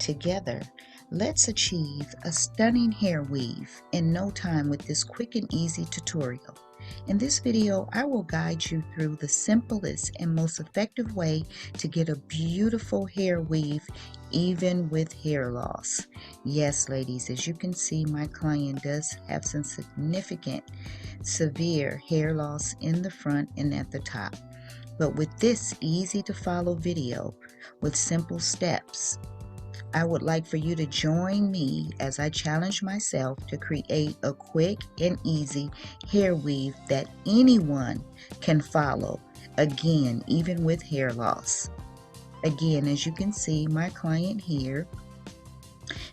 Together, let's achieve a stunning hair weave in no time with this quick and easy tutorial. In this video, I will guide you through the simplest and most effective way to get a beautiful hair weave even with hair loss. Yes, ladies, as you can see, my client does have some significant, severe hair loss in the front and at the top. But with this easy to follow video with simple steps, I would like for you to join me as I challenge myself to create a quick and easy hair weave that anyone can follow, again, even with hair loss. Again, as you can see, my client here,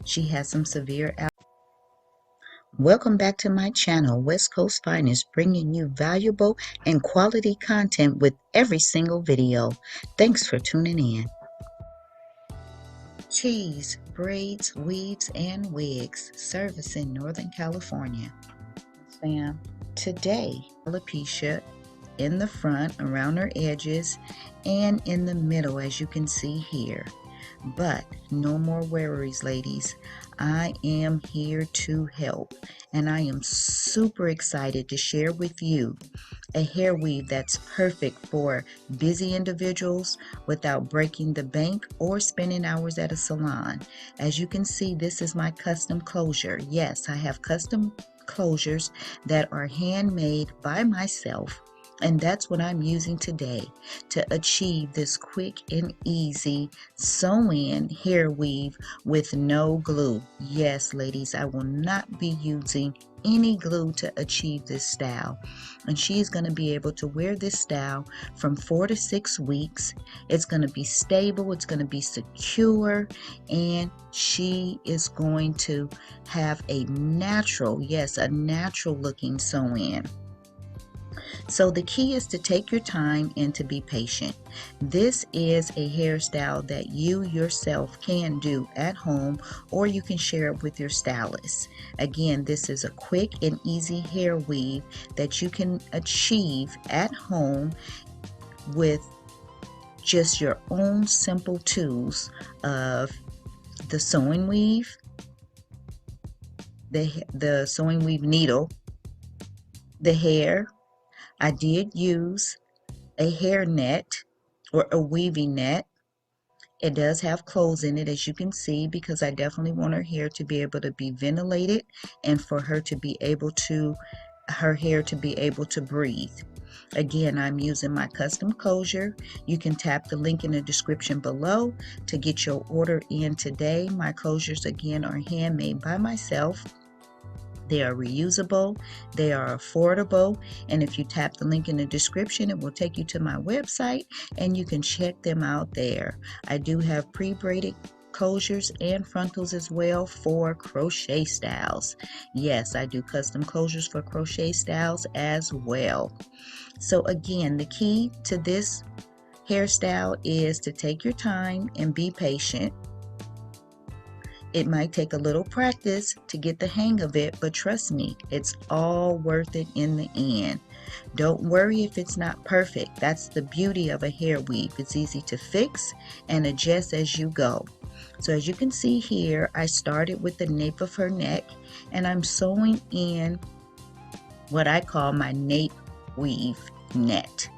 she has some severe allergies. Welcome back to my channel, West Coast Finest, bringing you valuable and quality content with every single video. Thanks for tuning in. Cheese, braids, weaves, and wigs, service in Northern California. Fam, today, alopecia in the front, around her edges, and in the middle, as you can see here. But no more worries, ladies. I am here to help, and I am super excited to share with you a hair weave that's perfect for busy individuals without breaking the bank or spending hours at a salon. As you can see, this is my custom closure. Yes, I have custom closures that are handmade by myself, and that's what I'm using today to achieve this quick and easy sew-in hair weave with no glue. Yes, ladies, I will not be using any glue to achieve this style, and she's going to be able to wear this style from 4 to 6 weeks. It's going to be stable, it's going to be secure, and she is going to have a natural, yes, a natural looking sew-in. So the key is to take your time and to be patient. This is a hairstyle that you yourself can do at home, or you can share it with your stylist. Again, this is a quick and easy hair weave that you can achieve at home with just your own simple tools of the sewing weave, the sewing weave needle, the hair. I did use a hair net or a weaving net. It does have clothes in it, as you can see, because I definitely want her hair to be able to be ventilated and for her to be able to, her hair to be able to breathe. Again, I'm using my custom closure. You can tap the link in the description below to get your order in today. My closures, again, are handmade by myself. They are reusable, they are affordable, and if you tap the link in the description, it will take you to my website and you can check them out there. I do have pre-braided closures and frontals as well for crochet styles. Yes, I do custom closures for crochet styles as well. So again, the key to this hairstyle is to take your time and be patient. It might take a little practice to get the hang of it, but trust me, it's all worth it in the end. Don't worry if it's not perfect. That's the beauty of a hair weave. It's easy to fix and adjust as you go. So as you can see here, I started with the nape of her neck, and I'm sewing in what I call my nape weave net.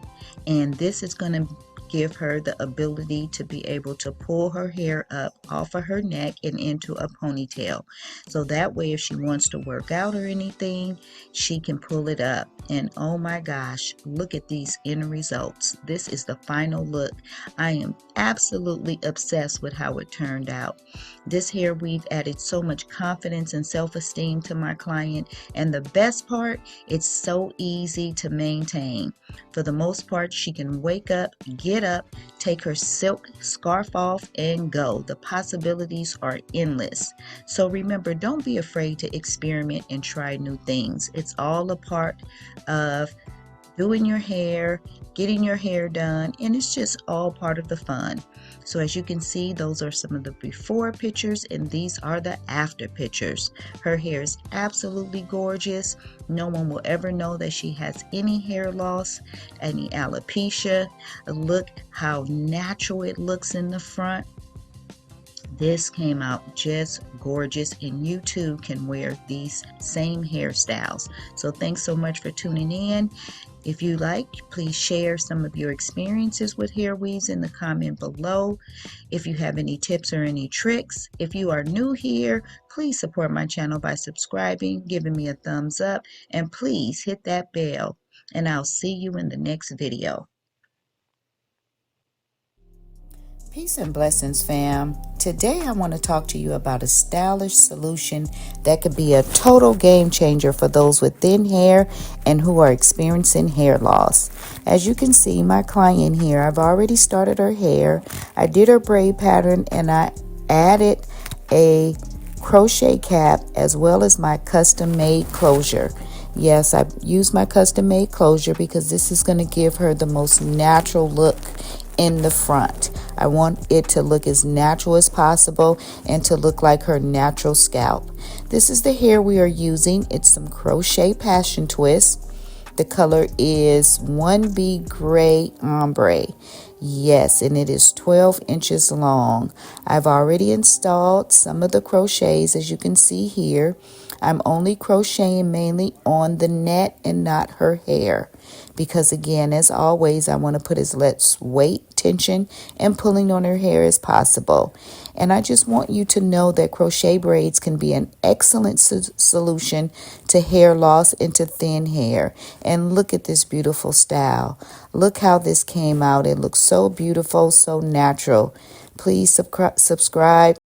And this is going to give her the ability to be able to pull her hair up off of her neck and into a ponytail. So that way, if she wants to work out or anything, she can pull it up. And oh my gosh, look at these end results. This is the final look. I am absolutely obsessed with how it turned out. This hair weave added so much confidence and self-esteem to my client. And the best part, it's so easy to maintain. For the most part, she can wake up, get up, take her silk scarf off, and go. The possibilities are endless. So remember, don't be afraid to experiment and try new things. It's all a part of doing your hair, getting your hair done, and it's just all part of the fun. So as you can see, those are some of the before pictures, and these are the after pictures. Her hair is absolutely gorgeous. No one will ever know that she has any hair loss, any alopecia. Look how natural it looks in the front. This came out just gorgeous, and you too can wear these same hairstyles. So thanks so much for tuning in. If you like, please share some of your experiences with hair weaves in the comment below. If you have any tips or any tricks, if you are new here, please support my channel by subscribing, giving me a thumbs up, and please hit that bell. And I'll see you in the next video. Peace and blessings, fam. Today I want to talk to you about a stylish solution that could be a total game changer for those with thin hair and who are experiencing hair loss. As you can see, my client here, I've already started her hair. I did her braid pattern and I added a crochet cap as well as my custom made closure. Yes, I used my custom made closure because this is going to give her the most natural look in the front. I want it to look as natural as possible and to look like her natural scalp. This is the hair we are using. It's some crochet passion twist. The color is 1B Gray Ombre. Yes, and it is 12 inches long. I've already installed some of the crochets, as you can see here. I'm only crocheting mainly on the net and not her hair. Because again, as always, I want to put as less weight, tension, and pulling on her hair as possible. And I just want you to know that crochet braids can be an excellent solution to hair loss and to thin hair. And look at this beautiful style. Look how this came out. It looks so beautiful, so natural. Please subscribe.